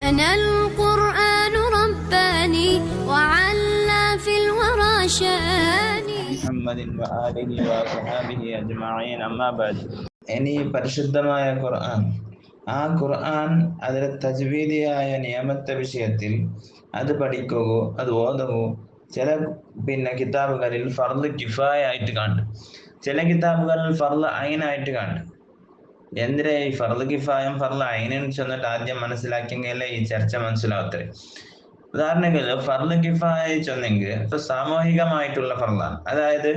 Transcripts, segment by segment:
أنا القرآن رباني وعلى في الورى شاني محمد وآله وصحبه أجمعين أما بعد. ഇനി പരിശുദ്ധമായ ഖുർആൻ, ആ ഖുർആൻ അതിലെ തജ്വീദിയായ നിയമത്തെ വിഷയത്തിൽ അത് പഠിക്കുകയോ അത് ഓതുകയോ ചില കിതാബുകളിൽ ഫർള് കിഫായ ആയിട്ട് കണ്ടു, ചില കിതാബുകളിൽ ഫർള് ഐനായിട്ട് കണ്ടു. എന്തിനാ ഈ ഫർള് കിഫായം ഫർള് ഐനെന്ന് ചെന്നിട്ട് ആദ്യം മനസ്സിലാക്കിയെങ്കിലേ ഈ ചർച്ച മനസ്സിലാവത്തേ. ഉദാഹരണത്തിന് ഫർള് കിഫായ ചെന്നെങ്കിൽ സാമൂഹികമായിട്ടുള്ള ഫർളാണ്, അതായത്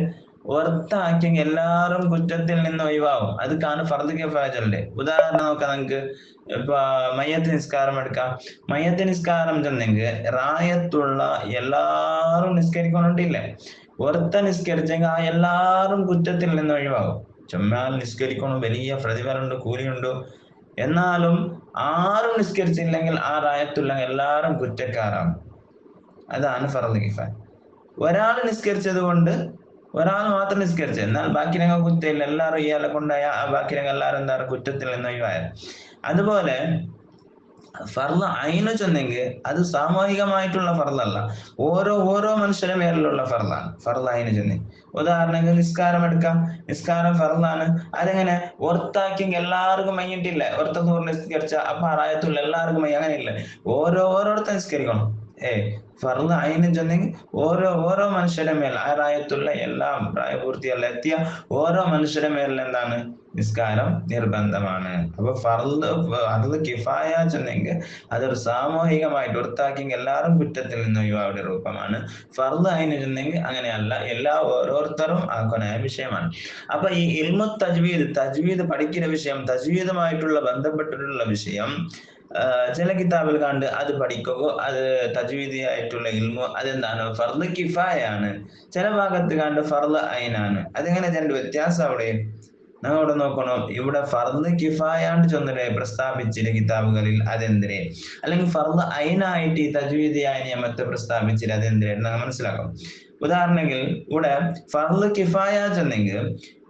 ഒർത്താക്കിയെങ്കിൽ എല്ലാവരും കുറ്റത്തിൽ നിന്ന് ഒഴിവാകും. അതൊക്കെയാണ് ഫർള് കിഫായ ചൊല്ലേ. ഉദാഹരണം നോക്കാം, നമുക്ക് ഇപ്പൊ മയ്യത്ത് നിസ്കാരം എടുക്കാം. മയ്യത്ത് നിസ്കാരം ചെന്നെങ്കിൽ റായത്തുള്ള എല്ലാവരും നിസ്കരിക്കൊണ്ടില്ലേ, ഒർത്ത നിസ്കരിച്ചെങ്കിൽ ആ എല്ലാവരും കുറ്റത്തിൽ നിന്ന് ഒഴിവാകും. ചുമ്മാൽ നിസ്കരിക്കണം, വലിയ പ്രതിഫലമുണ്ട്, കൂലിയുണ്ട്. എന്നാലും ആരും നിസ്കരിച്ചില്ലെങ്കിൽ ആ റായത്തുള്ള എല്ലാവരും കുറ്റക്കാരാണ്. അതാണ് ഫർള് കിഫായ. ഒരാൾ നിസ്കരിച്ചത് കൊണ്ട് ഒരാൾ മാത്രം നിസ്കരിച്ചത്, എന്നാൽ ബാക്കി രംഗം കുറ്റമില്ല, എല്ലാവരും ഇയാളെ കൊണ്ടായ ആ ബാക്കി രംഗം എല്ലാവരും എന്താ കുറ്റത്തിൽ നിന്ന് ഒഴിവായ. അതുപോലെ ഫർള് ഐന് ചെന്നെങ്കിൽ അത് സാമൂഹികമായിട്ടുള്ള ഫർളല്ല, ഓരോ മനുഷ്യരുടെ മേലുള്ള ഫർളാണ് ഫർള് ഐന് ചെന്നി. ഉദാഹരണത്തിന് നിസ്കാരം എടുക്കാം. നിസ്കാരം ഫർളാണ്. അതെങ്ങനെ ഓർത്താക്കിയെങ്കിൽ എല്ലാവർക്കും മയ്യിട്ടില്ല, ഓർത്ത നൂറ് നിസ്കരിച്ച അപ്പൊ റായത്തുള്ള എല്ലാവർക്കും മയ്യ, അങ്ങനെയില്ല, ഓരോരുത്തർ നിസ്കരിക്കണം. ഫർള് ഐന് ചെന്നെങ്കിൽ ഓരോ മനുഷ്യരുടെ മേൽ ആ റായത്തുള്ള എല്ലാം പ്രായപൂർത്തിയല്ല എത്തിയ ഓരോ മനുഷ്യരുടെ മേലിൽ എന്താണ് നിസ്കാരം നിർബന്ധമാണ്. അപ്പൊ ഫർള് കിഫായ ചെന്നെങ്കിൽ അതൊരു സാമൂഹികമായിട്ട് ഒർത്താക്കിയെങ്കിൽ എല്ലാവരും കുറ്റത്തിൽ നിന്ന് ഒഴിവായുടെ രൂപമാണ്. ഫർള് ഐന് ചെന്നെങ്കിൽ അങ്ങനെയല്ല, ഓരോരുത്തരും ആക്കുന്ന വിഷയമാണ്. അപ്പൊ ഈ ഇൽമു തജ്വീദ് പഠിക്കുന്ന വിഷയം, തജ്വീദുമായിട്ടുള്ള ബന്ധപ്പെട്ടിട്ടുള്ള വിഷയം ചില കിതാബിൽ കണ്ട് അത് പഠിക്കുകയോ അത് തജ്വീദിയായിട്ടുള്ള ഇൽമു അതെന്താണ് ഫർള് കിഫായാണ്. ചില ഭാഗത്ത് കണ്ട് ഫർള് ഐനാണ്. അതെങ്ങനെ രണ്ട് വ്യത്യാസം അവിടെ നമ്മളിവിടെ നോക്കണം. ഇവിടെ ഫർള് കിഫായാണ്ട് ചൊന്നരെ പ്രസ്താവിച്ചിട്ട് കിതാബുകളിൽ അതെന്തിനെ, അല്ലെങ്കിൽ ഫർള് ഐനായിട്ട് ഈ തജ്വീദിയായ നിയമത്തെ പ്രസ്താവിച്ചിട്ട് അതെന്തിനെ നമ്മൾ മനസ്സിലാക്കണം. ഉദാഹരണമെങ്കിൽ ഇവിടെ ഫർള് കിഫായ ചെന്നെങ്കിൽ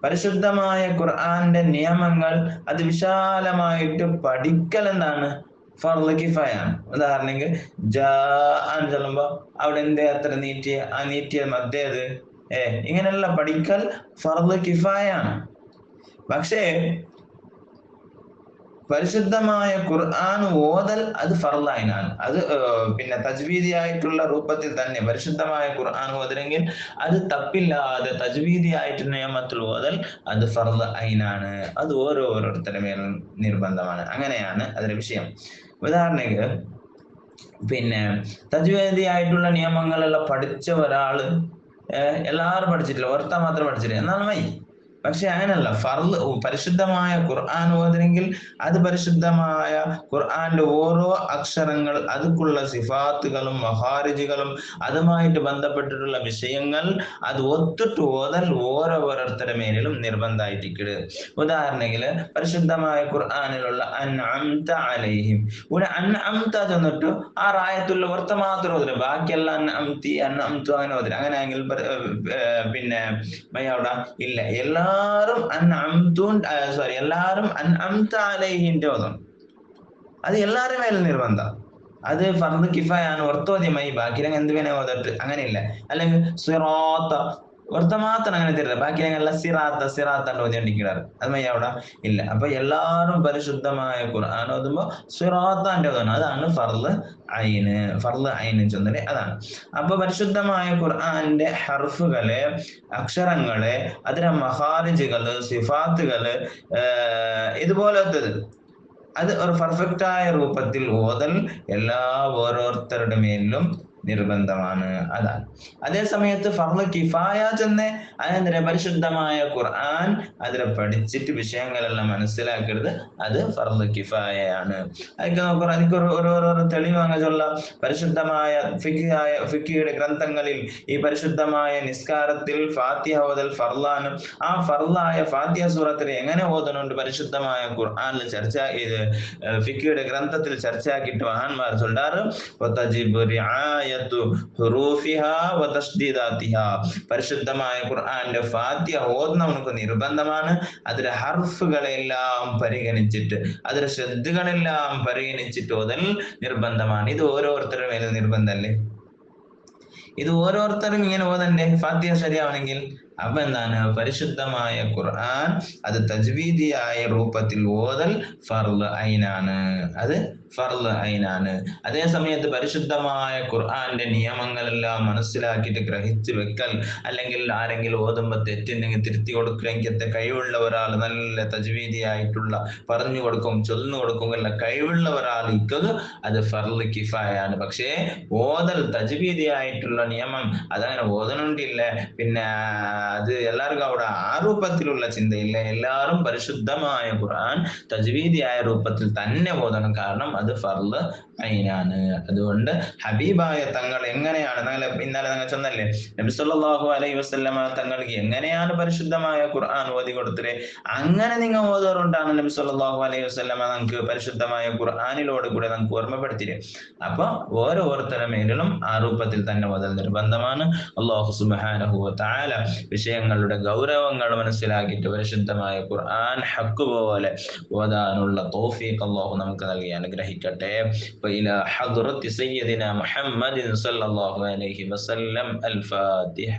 പരിശുദ്ധമായ ഖുർആന്റെ നിയമങ്ങൾ അത് വിശാലമായിട്ട് പഠിക്കൽ എന്താണ് ഫർള് കിഫായാണ്. ഉദാഹരണമെങ്കിൽ ജാഅൻ ചൊല്ലുമ്പോ അവിടെ എന്തേ അത്ര നീട്ടിയ ആ നീട്ടിയ മധ്യത് ഇങ്ങനെയുള്ള പഠിക്കൽ ഫർള് കിഫായാണ്. പക്ഷേ പരിശുദ്ധമായ ഖുർആൻ ഓതൽ അത് ഫർള് ഐനാണ്. അത് തജ്വീദിയായിട്ടുള്ള രൂപത്തിൽ തന്നെ പരിശുദ്ധമായ ഖുർആൻ ഓതലെങ്കിൽ അത് തപ്പില്ലാതെ തജ്വീദിയായിട്ട് നിയമത്തിൽ ഓതൽ അത് ഫർള് ഐനാണ്. അത് ഓരോരുത്തരുടെ മേലും നിർബന്ധമാണ്. അങ്ങനെയാണ് അതിന്റെ വിഷയം. ഉദാഹരണത്തിന് തജ്വീദിയായിട്ടുള്ള നിയമങ്ങളെല്ലാം പഠിച്ച ഒരാള് എല്ലാവരും പഠിച്ചിട്ടില്ല, ഓർത്ത മാത്രം പഠിച്ചിട്ടില്ല, എന്നാലും മതി. പക്ഷെ അങ്ങനല്ല, ഫർള് പരിശുദ്ധമായ ഖുർആൻ ഓതലെങ്കിൽ അത് പരിശുദ്ധമായ ഖുർആന്റെ ഓരോ അക്ഷരങ്ങൾ അതുക്കുള്ള സിഫാത്തുകളും മഹാരിജുകളും അതുമായിട്ട് ബന്ധപ്പെട്ടിട്ടുള്ള വിഷയങ്ങൾ അത് ഒത്തിട്ട് ഓതൽ ഓരോരുത്തരുടെ മേലും നിർബന്ധമായിട്ടിരിക്കരുത്. ഉദാഹരണമെങ്കിൽ പരിശുദ്ധമായ ഖുർആനിലുള്ള അൻഅംത അലൈഹിം, ഇവിടെ അൻഅംത ചെന്നിട്ട് ആ റായത്തുള്ള ഓർത്ത മാത്രം ഓതല്, ബാക്കിയെല്ലാം അൻഅംതി അൻഅംതു അങ്ങനെ ഓതല്. അങ്ങനെയെങ്കിൽ അവിടെ ഇല്ല, എല്ലാവരും അൻഅംത അലൈഹിന്റെ ഓതണം. അത് എല്ലാവരുടെ മേലും നിർബന്ധം. അത് ഫർള് കിഫായാണ്, ഒർത്തോദ്യമായി ബാക്കി എന്ത് വേണേ ഓതട്ട്, അങ്ങനെയില്ല. അല്ലെങ്കിൽ സിറാത്ത ഒർത്ത മാത്രം അങ്ങനെ തരില്ല, ബാക്കി എല്ലാം സിറാത്ത ഓതിക്കൊണ്ടിരിക്കാറ്, അത് മയ്യ അവിടെ ഇല്ല. അപ്പൊ എല്ലാവരും പരിശുദ്ധമായ ഖുർആൻ ഓതുമ്പോ സിറാത്താന്റെ ഓതണം. അതാണ് ഫർള് ഐന് ചൊന്നല്, അതാണ്. അപ്പൊ പരിശുദ്ധമായ ഖുർആന്റെ ഹർഫുകളെ അക്ഷരങ്ങളെ അതിലെ മഹാരിജുകള് സിഫാത്തുകള് ഇതുപോലത്തത് അത് ഒരു പെർഫെക്റ്റായ രൂപത്തിൽ ഓതൽ ഓരോരുത്തരുടെ മേലിലും നിർബന്ധമാണ്. അതാണ്. അതേ സമയത്ത് ഫർള് കിഫായ ചെന്ന് അതെന്തിനെ പരിശുദ്ധമായ ഖുർആൻ അതിലെ പഠിച്ചിട്ട് വിഷയങ്ങളെല്ലാം മനസ്സിലാക്കരുത്, അത് ഫർള് കിഫായയാണ്. അതൊക്കെ ഓരോരോ തെളിവ് അങ്ങനെയുള്ള പരിശുദ്ധമായ ഫിഖിയുടെ ഗ്രന്ഥങ്ങളിൽ ഈ പരിശുദ്ധമായ നിസ്കാരത്തിൽ ഫാത്തിഹ ഓതൽ ഫർളാണ്. ആ ഫർളായ ഫാത്തിഹ സൂറത്തിൽ എങ്ങനെ ഓതനുണ്ട് പരിശുദ്ധമായ ഖുർആനിൽ ചർച്ച ചെയ്ത് ഫിഖിയുടെ ഗ്രന്ഥത്തിൽ ചർച്ചയാക്കിയിട്ട് മഹാന്മാർ ചൊല്ലാറ് റിആയത്തു ഹുറൂഫിഹാ വതസ്ദീദാതിഹാ. പരിശുദ്ധമായ ഖുർആന്റെ ഫാത്തിഹ ഓതുന്നവനക്ക് നിർബന്ധമാണ്. അതിലെ ഹർഫുകളെല്ലാം പരിഗണിച്ചിട്ട്, അതിലെ ശ്രദ്ധകളെല്ലാം പരിഗണിച്ചിട്ട് ഓതൽ നിർബന്ധമാണ്. ഇത് ഓരോരുത്തരുടെ മേലും നിർബന്ധമല്ലേ? ഇത് ഓരോരുത്തരും ഇങ്ങനെ ഓതണ്ടേ ഫാത്തിഹ ശരിയാവണമെങ്കിൽ? അപ്പൊ എന്താണ്? പരിശുദ്ധമായ ഖുർആൻ അത് തജ്വീദിയായ രൂപത്തിൽ ഓതൽ ഫർള് ഐനാണ്. അത് ഫർള് ഐനാണ്. അതേ സമയത്ത് പരിശുദ്ധമായ ഖുർആന്റെ നിയമങ്ങളെല്ലാം മനസ്സിലാക്കിയിട്ട് ഗ്രഹിച്ചു വെക്കൽ, അല്ലെങ്കിൽ ആരെങ്കിലും ഓതുമ്പോ തെറ്റുണ്ടെങ്കിൽ തിരുത്തി കൊടുക്കലെങ്കിൽ കഴിവുള്ള ഒരാൾ, നല്ല തജ്വീദിയായിട്ടുള്ള പറഞ്ഞു കൊടുക്കും, ചൊന്നു കൊടുക്കും എല്ലാം കഴിവുള്ള ഒരാൾക്ക് അത് ഫർള് കിഫായാണ്. പക്ഷേ ഓതൽ തജ്വീദിയായിട്ടുള്ള നിയമം അതങ്ങനെ ഓതണുണ്ടില്ല, പിന്നെ അത് എല്ലാവർക്കും അവിടെ ആ രൂപത്തിലുള്ള ചിന്തയില്ല. എല്ലാവരും പരിശുദ്ധമായ ഖുർആൻ തജ്വീദിയായ രൂപത്തിൽ തന്നെ ഓതണം. കാരണം അത് ഫർള് ഐനാണ്. അതുകൊണ്ട് ഹബീബായ തങ്ങൾ എങ്ങനെയാണ്, ഇന്നലെ നിങ്ങൾ ചെന്നല്ലേ നബി സല്ലല്ലാഹു അലൈഹി വസല്ലമ തങ്ങൾക്ക് എങ്ങനെയാണ് പരിശുദ്ധമായ ഖുർആൻ ഓതി കൊടുത്തത്, അങ്ങനെ നിങ്ങൾ ഓതാറുണ്ടാണ് നബി സല്ലല്ലാഹു അലൈഹി വസല്ലമ നമുക്ക് പരിശുദ്ധമായ ഖുർആനിലോട് കൂടെ നമുക്ക് ഓർമ്മപ്പെടുത്തിയത്. അപ്പൊ ഓരോരുത്തരുടെ മേലും ആ രൂപത്തിൽ തന്നെ ഓതൽ നിർബന്ധമാണ്. അല്ലാഹു സുബ്ഹാനഹു വ തആല വിഷയങ്ങളുടെ ഗൗരവങ്ങൾ മനസ്സിലാക്കിയിട്ട് പരിശുദ്ധമായ ഖുർആൻ ഹക്ക് പോലെ ഓതാനുള്ള തൗഫീഖ് അല്ലാഹു നമുക്ക് നൽകി അനുഗ്രഹിക്കട്ടെ. ഇലാ ഹദ്റത്തി സയ്യിദിനാ മുഹമ്മദിൻ സല്ലല്ലാഹു അലൈഹി വസല്ലം. അൽ ഫാത്തിഹ.